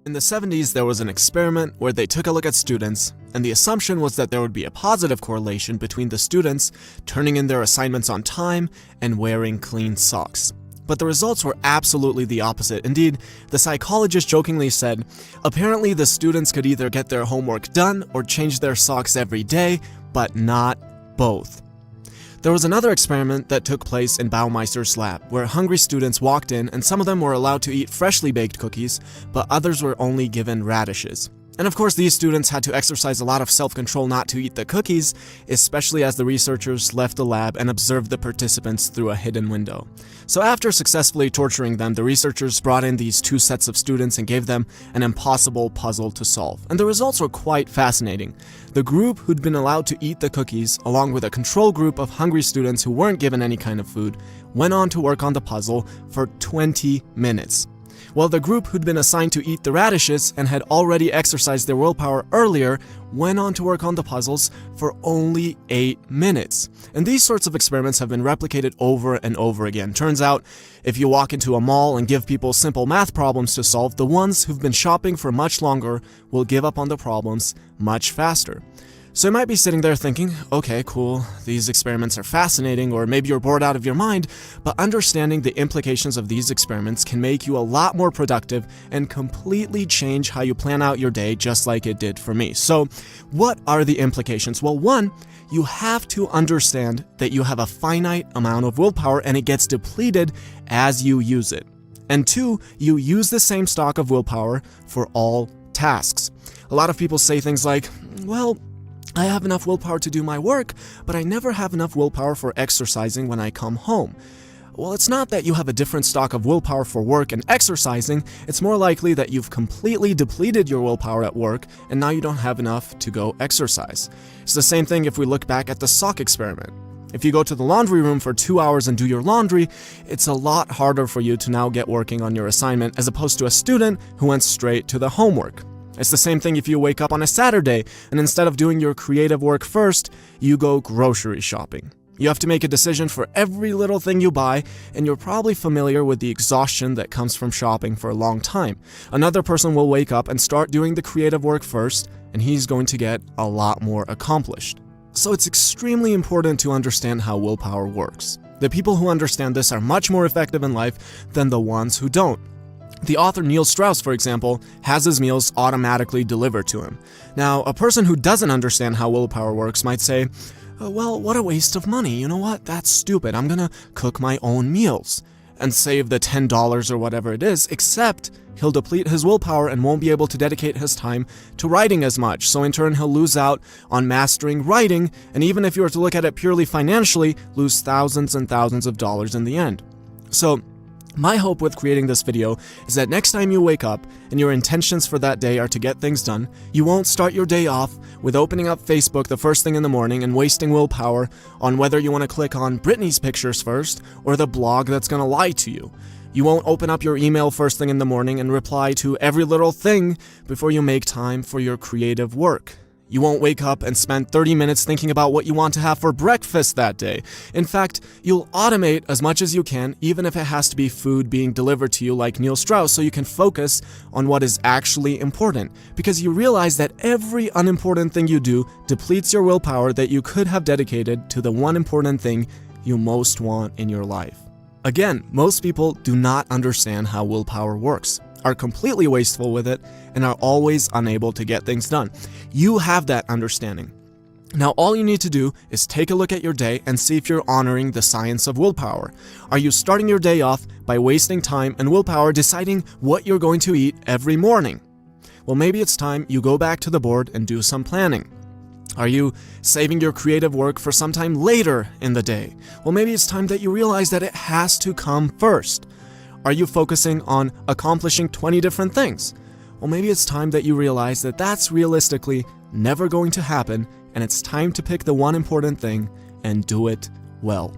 In the 70s, there was an experiment where they took a look at students, and the assumption was that there would be a positive correlation between the students turning in their assignments on time and wearing clean socks. But the results were absolutely the opposite. Indeed, the psychologist jokingly said, apparently the students could either get their homework done or change their socks every day, but not both. There was another experiment that took place in Baumeister's lab, where hungry students walked in and some of them were allowed to eat freshly baked cookies, but others were only given radishes. And of course, these students had to exercise a lot of self-control not to eat the cookies, especially as the researchers left the lab and observed the participants through a hidden window. So after successfully torturing them, the researchers brought in these two sets of students and gave them an impossible puzzle to solve. And the results were quite fascinating. The group who'd been allowed to eat the cookies, along with a control group of hungry students who weren't given any kind of food, went on to work on the puzzle for 20 minutes. While the group who'd been assigned to eat the radishes and had already exercised their willpower earlier went on to work on the puzzles for only 8 minutes. And these sorts of experiments have been replicated over and over again. Turns out, if you walk into a mall and give people simple math problems to solve, the ones who've been shopping for much longer will give up on the problems much faster. So you might be sitting there thinking, okay, cool, these experiments are fascinating, or maybe you're bored out of your mind, but understanding the implications of these experiments can make you a lot more productive and completely change how you plan out your day, just like it did for me. So what are the implications? Well, one, you have to understand that you have a finite amount of willpower and it gets depleted as you use it. And two, you use the same stock of willpower for all tasks. A lot of people say things like, well, I have enough willpower to do my work, but I never have enough willpower for exercising when I come home. Well, it's not that you have a different stock of willpower for work and exercising, it's more likely that you've completely depleted your willpower at work and now you don't have enough to go exercise. It's the same thing if we look back at the sock experiment. If you go to the laundry room for 2 hours and do your laundry, it's a lot harder for you to now get working on your assignment as opposed to a student who went straight to the homework. It's the same thing if you wake up on a Saturday and instead of doing your creative work first, you go grocery shopping. You have to make a decision for every little thing you buy, and you're probably familiar with the exhaustion that comes from shopping for a long time. Another person will wake up and start doing the creative work first, and he's going to get a lot more accomplished. So it's extremely important to understand how willpower works. The people who understand this are much more effective in life than the ones who don't. The author Neil Strauss, for example, has his meals automatically delivered to him. Now, a person who doesn't understand how willpower works might say, well, what a waste of money. You know what? That's stupid. I'm gonna cook my own meals and save the $10 or whatever it is, except he'll deplete his willpower and won't be able to dedicate his time to writing as much. So in turn, he'll lose out on mastering writing, and even if you were to look at it purely financially, lose thousands and thousands of dollars in the end. So my hope with creating this video is that next time you wake up and your intentions for that day are to get things done, you won't start your day off with opening up Facebook the first thing in the morning and wasting willpower on whether you want to click on Britney's pictures first or the blog that's going to lie to you. You won't open up your email first thing in the morning and reply to every little thing before you make time for your creative work. You won't wake up and spend 30 minutes thinking about what you want to have for breakfast that day. In fact, you'll automate as much as you can, even if it has to be food being delivered to you like Neil Strauss, so you can focus on what is actually important. Because you realize that every unimportant thing you do depletes your willpower that you could have dedicated to the one important thing you most want in your life. Again, most people do not understand how willpower works, are completely wasteful with it, and are always unable to get things done. You have that understanding. Now all you need to do is take a look at your day and see if you're honoring the science of willpower. Are you starting your day off by wasting time and willpower deciding what you're going to eat every morning? Well, maybe it's time you go back to the board and do some planning. Are you saving your creative work for some time later in the day? Well, maybe it's time that you realize that it has to come first. Are you focusing on accomplishing 20 different things? Well, maybe it's time that you realize that that's realistically never going to happen, and it's time to pick the one important thing and do it well.